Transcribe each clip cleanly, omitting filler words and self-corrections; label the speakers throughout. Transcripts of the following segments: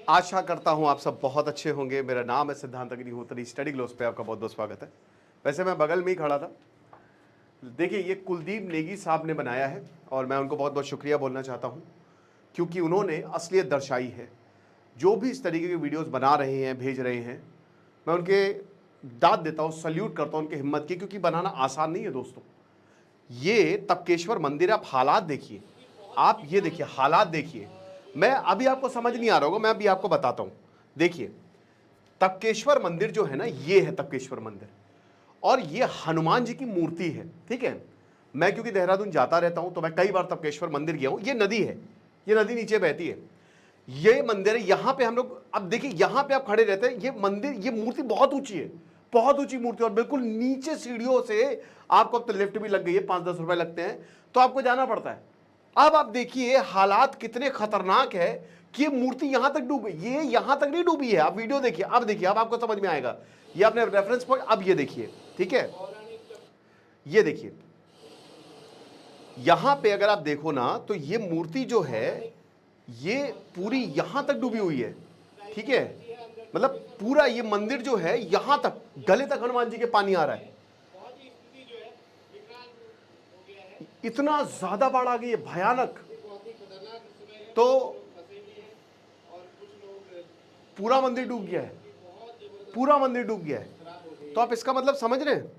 Speaker 1: आशा करता हूं आप सब बहुत अच्छे होंगे। मेरा नाम है सिद्धांत अग्निहोत्री। स्टडी ग्लोस पे आपका बहुत बहुत स्वागत है। वैसे मैं बगल में ही खड़ा था। देखिए, ये कुलदीप नेगी साहब ने बनाया है और मैं उनको बहुत बहुत शुक्रिया बोलना चाहता हूं, क्योंकि उन्होंने असलियत दर्शाई है। जो भी इस तरीके के वीडियोस बना रहे हैं, भेज रहे हैं, मैं उनके दाद देता हूं, सल्यूट करता हूं उनकी हिम्मत की, क्योंकि बनाना आसान नहीं है दोस्तों। ये तपकेश्वर मंदिर, आप हालात देखिए, आप ये देखिए हालात देखिए। मैं अभी आपको समझ नहीं आ रहा होगा, मैं अभी आपको बताता हूं। देखिए, तपकेश्वर मंदिर जो है ना, ये है तपकेश्वर मंदिर और ये हनुमान जी की मूर्ति है। ठीक है, मैं क्योंकि देहरादून जाता रहता हूं तो मैं कई बार तपकेश्वर मंदिर गया हूं। ये नदी है, ये नदी नीचे बहती है, ये मंदिर है। यहां पे हम लोग, अब देखिए यहां पे आप खड़े रहते हैं, ये मंदिर, ये मूर्ति बहुत ऊंची है, बहुत ऊंची मूर्ति, और बिल्कुल नीचे सीढ़ियों से आपको, अब तो लिफ्ट भी लग गई है, 5-10 रुपए लगते हैं तो आपको जाना पड़ता है। अब आप देखिए हालात कितने खतरनाक है कि ये मूर्ति यहां तक डूब गई। ये यहां तक नहीं डूबी है, आप वीडियो देखिए, अब देखिए, अब आपको समझ में आएगा। ये आपने रेफरेंस पॉइंट, अब ये देखिए, ठीक है, ये देखिए, यहां पे अगर आप देखो ना तो ये मूर्ति जो है ये पूरी यहां तक डूबी हुई है। ठीक है, मतलब पूरा ये मंदिर जो है यहां तक, गले तक हनुमान जी के पानी आ रहा है। इतना ज्यादा बाढ़ आ गई है, भयानक। तो पूरा मंदिर डूब गया है, पूरा मंदिर डूब गया है। तो आप इसका मतलब समझ रहे हैं?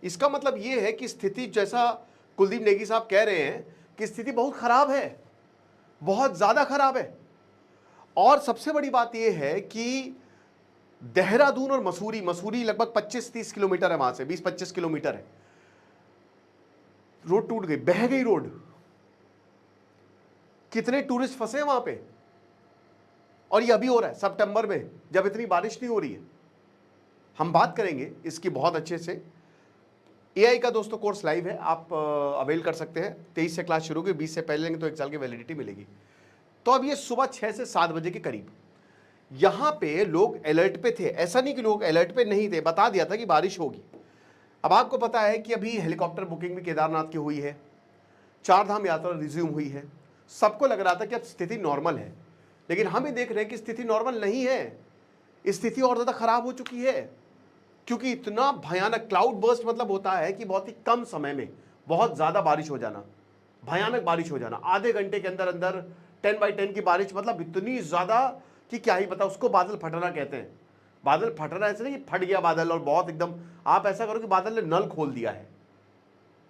Speaker 1: इसका मतलब ये है कि स्थिति, जैसा कुलदीप नेगी साहब कह रहे हैं कि स्थिति बहुत खराब है, बहुत ज्यादा खराब है। और सबसे बड़ी बात यह है कि देहरादून और मसूरी, मसूरी लगभग 25-30 किलोमीटर है वहां से, 20-25 किलोमीटर है। रोड टूट गई, बह गई रोड। कितने टूरिस्ट फंसे वहां पे। और ये अभी हो रहा है सितंबर में, जब इतनी बारिश नहीं हो रही है। हम बात करेंगे इसकी बहुत अच्छे से। एआई का दोस्तों कोर्स लाइव है, आप अवेल कर सकते हैं। 23 से क्लास शुरू होगी, 20 से पहले लेंगे तो 1 साल की वैलिडिटी मिलेगी। तो अब ये सुबह 6 से 7 बजे के करीब यहां पे लोग अलर्ट पे थे। ऐसा नहीं कि लोग अलर्ट पे नहीं थे, बता दिया था कि बारिश होगी। अब आपको पता है कि अभी हेलीकॉप्टर बुकिंग भी केदारनाथ की हुई है, 4 धाम यात्रा रिज्यूम हुई है। सबको लग रहा था कि अब स्थिति नॉर्मल है, लेकिन हम ही देख रहे हैं कि स्थिति नॉर्मल नहीं है, स्थिति और ज्यादा खराब हो चुकी है। क्योंकि इतना भयानक क्लाउड बर्स्ट मतलब होता है कि बहुत ही कम समय में बहुत ज्यादा बारिश हो जाना, भयानक बारिश हो जाना। आधे घंटे के अंदर अंदर 10/10 की बारिश, मतलब इतनी ज्यादा कि क्या ही पता। उसको बादल फटना कहते हैं। बादल फटना ऐसे नहीं कि फट गया बादल और बहुत एकदम, आप ऐसा करो कि बादल ने नल खोल दिया है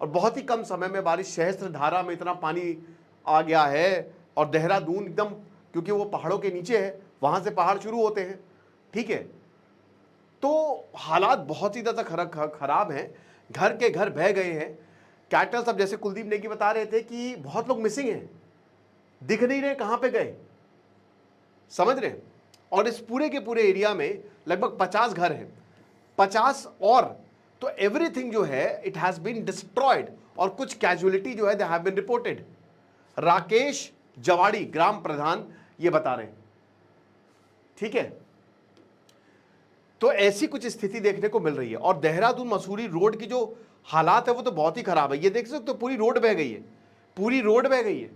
Speaker 1: और बहुत ही कम समय में बारिश। सहस्त्रधारा में इतना पानी आ गया है और देहरादून एकदम, क्योंकि वो पहाड़ों के नीचे है, वहां से पहाड़ शुरू होते हैं। ठीक है, तो हालात बहुत ही ज्यादा खराब हैं। घर के घर बह गए हैं। कैटल्स, अब जैसे कुलदीप नेगी बता रहे थे कि बहुत लोग मिसिंग हैं, दिख नहीं रहे कहां पे गए, समझ रहे हैं। और इस पूरे के पूरे एरिया में लगभग 50 घर हैं, 50 और, तो एवरीथिंग जो है इट हैज बीन डिस्ट्रॉयड। और कुछ कैजुअलिटी जो है they have been reported. Rakesh Jawadi, ग्राम प्रधान, ये बता रहे हैं। ठीक है, तो ऐसी कुछ स्थिति देखने को मिल रही है। और देहरादून मसूरी रोड की जो हालात है वो तो बहुत ही खराब है। ये देख सकते हो, पूरी रोड बह गई है, पूरी रोड बह गई है।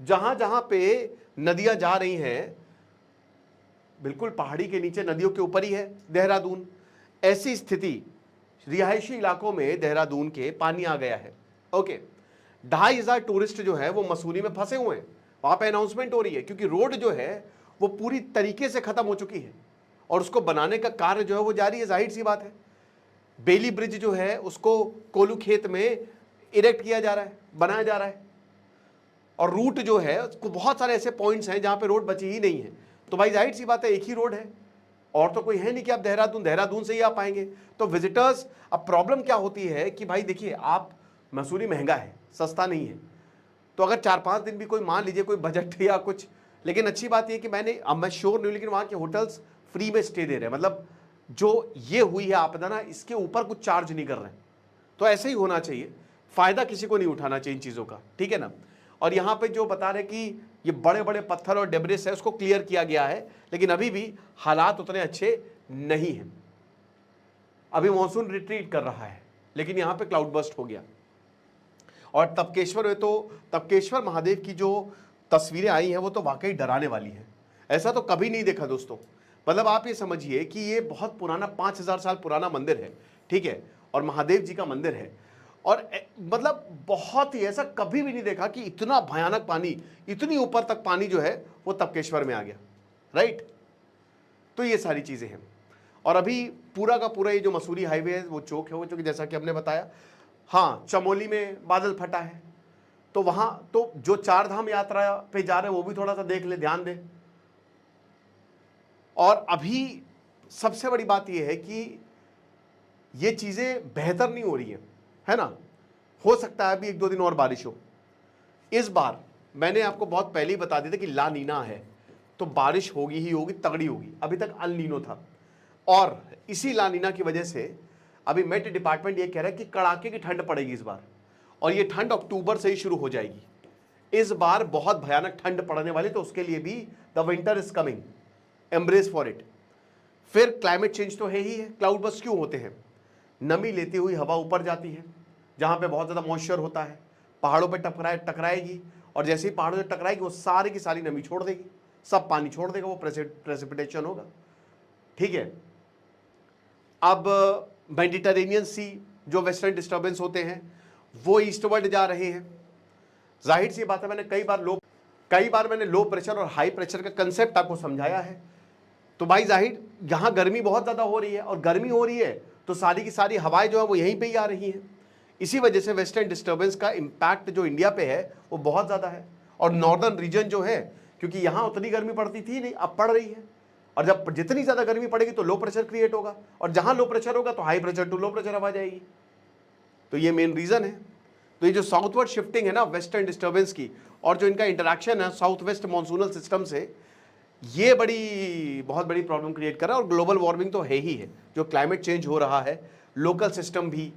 Speaker 1: जहां जहां पे नदियां जा रही हैं, बिल्कुल पहाड़ी के नीचे, नदियों के ऊपर ही है देहरादून। ऐसी स्थिति, रिहायशी इलाकों में देहरादून के पानी आ गया है। ओके, 2500 टूरिस्ट जो है वो मसूरी में फंसे हुए हैं। वहां पे अनाउंसमेंट हो रही है, क्योंकि रोड जो है वो पूरी तरीके से खत्म हो चुकी है और उसको बनाने का कार्य जो है वो जारी है। जाहिर सी बात है, बेली ब्रिज जो है उसको कोलू खेत में इरेक्ट किया जा रहा है, बनाया जा रहा है। और रूट जो है उसको, बहुत सारे ऐसे पॉइंट्स हैं जहां पे रोड बची ही नहीं है। तो भाई जाहिर सी बात है, एक ही रोड है और तो कोई है नहीं कि आप देहरादून से ही आप आएंगे। तो विजिटर्स, अब प्रॉब्लम क्या होती है कि भाई देखिए, आप, मसूरी महंगा है, सस्ता नहीं है। तो अगर 4-5 दिन भी कोई, मान लीजिए कोई बजट या कुछ, लेकिन अच्छी बात यह कि अब मैं श्योर नहीं हूं, लेकिन वहां के होटल्स फ्री में स्टे दे रहे हैं। मतलब जो ये हुई है आपदा ना, इसके ऊपर कुछ चार्ज नहीं कर रहे हैं। तो ऐसे ही होना चाहिए, फायदा किसी को नहीं उठाना चाहिए इन चीजों का, ठीक है ना। और यहां पे जो बता रहे कि ये बड़े बड़े पत्थर और डेब्रिस है, उसको क्लियर किया गया है, लेकिन अभी भी हालात उतने अच्छे नहीं हैं। अभी मॉनसून रिट्रीट कर रहा है, लेकिन यहां पे क्लाउड बर्स्ट हो गया। और तपकेश्वर में तो, तपकेश्वर महादेव की जो तस्वीरें आई हैं वो तो वाकई डराने वाली हैं। ऐसा तो कभी नहीं देखा दोस्तों। मतलब आप ये समझिए कि ये बहुत पुराना 5000 साल पुराना मंदिर है, ठीक है, और महादेव जी का मंदिर है। और मतलब बहुत ही ऐसा कभी भी नहीं देखा कि इतना भयानक पानी, इतनी ऊपर तक पानी जो है वो तपकेश्वर में आ गया, राइट। तो ये सारी चीजें हैं। और अभी पूरा का पूरा ये जो मसूरी हाईवे है वो चौक है, वो चूंकि जैसा कि हमने बताया, हाँ चमोली में बादल फटा है, तो वहां तो जो चार धाम यात्रा पे जा रहे हैं वो भी थोड़ा सा देख ले, ध्यान दे। और अभी सबसे बड़ी बात यह है कि ये चीजें बेहतर नहीं हो रही है ना। हो सकता है अभी 1-2 दिन और बारिश हो। इस बार मैंने आपको बहुत पहले ही बता दिया था कि ला नीना है, तो बारिश होगी ही होगी, तगड़ी होगी। अभी तक अल नीनो था, और इसी ला नीना की वजह से अभी मेट डिपार्टमेंट ये कह रहा है कि कड़ाके की ठंड पड़ेगी इस बार, और ये ठंड अक्टूबर से ही शुरू हो जाएगी। इस बार बहुत भयानक ठंड पड़ने वाली, तो उसके लिए भी the winter is coming, embrace for it. फिर क्लाइमेट चेंज तो है ही है। क्लाउड बस्ट क्यों होते हैं? नमी लेती हुई हवा ऊपर जाती है, जहां पे बहुत ज्यादा मॉइस्चर होता है, पहाड़ों पे टकराएगी, और जैसे ही पहाड़ों से टकराएगी वो सारी की सारी नमी छोड़ देगी, सब पानी छोड़ देगा, वो प्रेसिपिटेशन होगा, ठीक है। अब मेडिटरेनियन सी जो वेस्टर्न डिस्टर्बेंस होते हैं वो ईस्टवर्ड जा रहे हैं। जाहिर सी बात है, मैंने कई बार मैंने लो प्रेशर और हाई प्रेशर का कंसेप्ट आपको समझाया है। तो भाई जाहिर यहां गर्मी बहुत ज्यादा हो रही है, और गर्मी हो रही है तो सारी की सारी हवाएं जो है वो यहीं पे ही आ रही हैं। इसी वजह से वेस्टर्न डिस्टर्बेंस का इम्पैक्ट जो इंडिया पे है वो बहुत ज्यादा है। और नॉर्दर्न रीजन जो है, क्योंकि यहां उतनी गर्मी पड़ती थी नहीं, अब पड़ रही है, और जब जितनी ज्यादा गर्मी पड़ेगी तो लो प्रेशर क्रिएट होगा, और जहां लो प्रेशर होगा तो high pressure to low pressure हवा जाएगी। तो ये मेन रीजन है। तो ये जो साउथवर्ड शिफ्टिंग है ना वेस्टर्न डिस्टर्बेंस की, और जो इनका इंटरेक्शन है साउथ वेस्ट मॉनसूनल सिस्टम से, ये बहुत बड़ी प्रॉब्लम क्रिएट कर रहा है। और ग्लोबल वार्मिंग तो है ही है, जो क्लाइमेट चेंज हो रहा है, लोकल सिस्टम भी।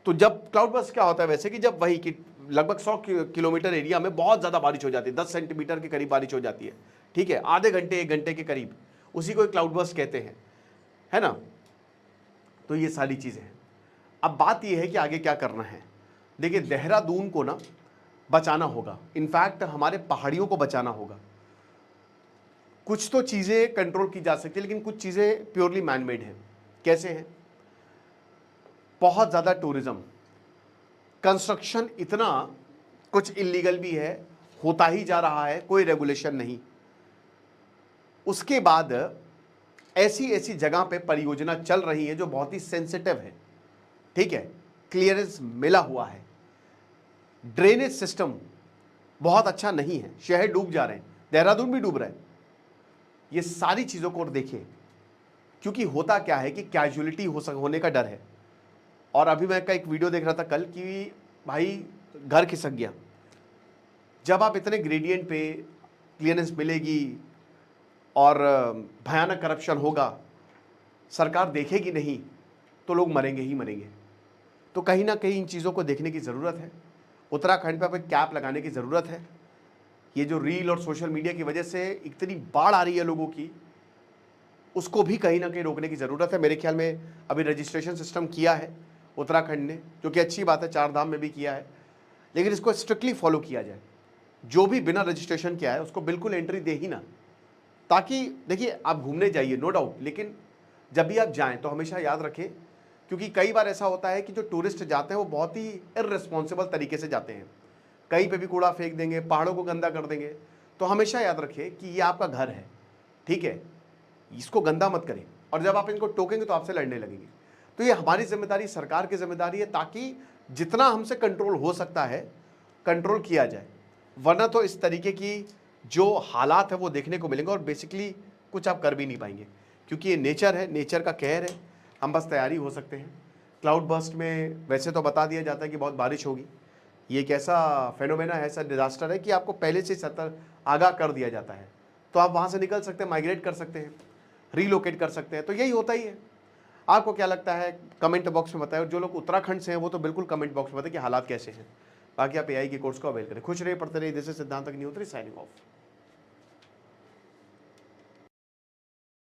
Speaker 1: तो जब क्लाउड बर्स्ट क्या होता है वैसे, कि जब वही कि लगभग 100 किलोमीटर एरिया में बहुत ज़्यादा बारिश हो जाती है, 10 सेंटीमीटर के करीब बारिश हो जाती है, ठीक है, आधे घंटे 1 घंटे के करीब, उसी को क्लाउड बर्स्ट कहते हैं, है ना। तो ये सारी चीज़ें हैं। अब बात यह है कि आगे क्या करना है। देखिए, देहरादून को ना बचाना होगा, इनफैक्ट हमारे पहाड़ियों को बचाना होगा। कुछ तो चीज़ें कंट्रोल की जा सकती है, लेकिन कुछ चीज़ें प्योरली मैन मेड हैं। कैसे हैं? बहुत ज़्यादा टूरिज्म, कंस्ट्रक्शन इतना कुछ इलीगल भी है, होता ही जा रहा है, कोई रेगुलेशन नहीं। उसके बाद ऐसी ऐसी जगह पे परियोजना चल रही है जो बहुत ही सेंसिटिव है, ठीक है, क्लियरेंस मिला हुआ है, ड्रेनेज सिस्टम बहुत अच्छा नहीं है, शहर डूब जा रहे हैं, देहरादून भी डूब रहा है। ये सारी चीज़ों को देखिए, क्योंकि होता क्या है कि कैजुअलिटी होने का डर है। और अभी मैं एक वीडियो देख रहा था कल कि भाई घर खिसक गया। जब आप इतने ग्रेडियंट पे क्लियरेंस मिलेगी और भयानक करप्शन होगा, सरकार देखेगी नहीं, तो लोग मरेंगे ही मरेंगे। तो कहीं ना कहीं इन चीज़ों को देखने की ज़रूरत है। उत्तराखंड पे कैप लगाने की ज़रूरत है। ये जो रील और सोशल मीडिया की वजह से इतनी बाढ़ आ रही है लोगों की, उसको भी कहीं ना कहीं रोकने की ज़रूरत है। मेरे ख्याल में अभी रजिस्ट्रेशन सिस्टम किया है उत्तराखंड ने, जो कि अच्छी बात है, 4 धाम में भी किया है, लेकिन इसको स्ट्रिक्टली फॉलो किया जाए। जो भी बिना रजिस्ट्रेशन किया है उसको बिल्कुल एंट्री दे ही ना, ताकि देखिए आप घूमने जाइए नो डाउट, लेकिन जब भी आप जाएं तो हमेशा याद रखें, क्योंकि कई बार ऐसा होता है कि जो टूरिस्ट जाते हैं वो बहुत ही इर्रेस्पॉन्सिबल तरीके से जाते हैं, कहीं पे भी कूड़ा फेंक देंगे, पहाड़ों को गंदा कर देंगे। तो हमेशा याद रखिए कि ये आपका घर है, ठीक है, इसको गंदा मत करें, और जब आप इनको टोकेंगे तो आपसे लड़ने लगेंगे। तो ये हमारी जिम्मेदारी, सरकार की जिम्मेदारी है, ताकि जितना हमसे कंट्रोल हो सकता है कंट्रोल किया जाए, वरना तो इस तरीके की जो हालात है वो देखने को मिलेंगे, और बेसिकली कुछ आप कर भी नहीं पाएंगे, क्योंकि ये नेचर है, नेचर का कहर है। हम बस तैयारी हो सकते हैं। क्लाउड बर्स्ट में वैसे तो बता दिया जाता है कि बहुत बारिश होगी, ये एक ऐसा फेनोमेना है, ऐसा डिजास्टर है कि आपको पहले से आगाह कर दिया जाता है, तो आप वहाँ से निकल सकते हैं, माइग्रेट कर सकते हैं, रीलोकेट कर सकते हैं। तो यही होता ही है। आपको क्या लगता है कमेंट बॉक्स में बताएं, और जो लोग उत्तराखंड से हैं वो तो बिल्कुल कमेंट बॉक्स में बताएं कि हालात कैसे हैं। बाकी आप एआई के कोर्स को अवेल करें। खुश रहिए, पढ़ते रहिए। दिस इज सिद्धांत अग्निहोत्री साइनिंग ऑफ।